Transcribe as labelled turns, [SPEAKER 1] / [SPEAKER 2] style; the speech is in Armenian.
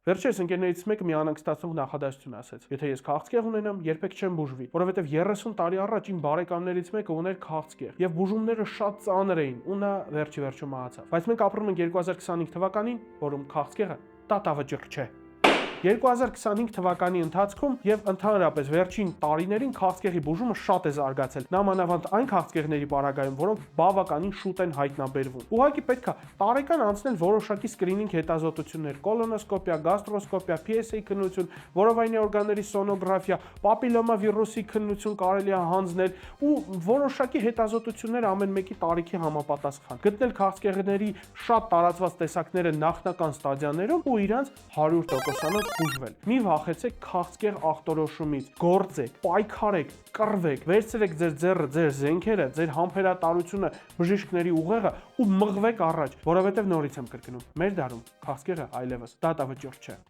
[SPEAKER 1] Վերջերս ընկերներից մեկը մի անհանգստացնող նախադասություն ասեց. եթե ես քաղցկեղ ունենամ, երբեք չեմ բուժվի, որովհետև 30 տարի առաջ իմ բարեկամներից մեկը ուներ քաղցկեղ եւ բուժումները շատ ծանր էին ու նա վերջի մահացավ։ Բայց մենք ապրում ենք 2025 թվականին, որում քաղցկեղը դատավճիռ չէ։ 2025 թվականի ընթացքում եւ ընդհանրապես վերջին տարիներին քաղցկեղի բուժումը շատ է զարգացել, նամանավանդ այն քաղցկեղների պարագայում, որոնք բավականին շուտ են հայտնաբերվում։ Ուղղակի պետք է տարեկան անցնել որոշակի սկրինինգ հետազոտություններ՝ կոլոնոսկոպիա, գաստրոսկոպիա, PSA քննություն, որովայնի օրգանների սոնոգրաֆիա, պապիլոմավիրուսի քննություն կարելի է հանձնել ու որոշակի հետազոտություններ ամեն մեկի տարիքի համապատասխան։ Գտնել քաղցկեղների շատ տարածված տեսակները նախնական ստադիաներում ու իրանց 100%-անոց բուժվել։ Մի վախեցեք քաղցկեղ ախտորոշումից, գործեք, պայքարեք, կռվեք, վերցրեք ձեր ձեռը, ձեր զենքերը, ձեր համբերատարությունը, բժիշկների ուղեղը ու մղվեք առաջ, որովհետև նորից եմ կրկնում, մեր դարում քաղցկեղը այլևս դատավճիռ չէ։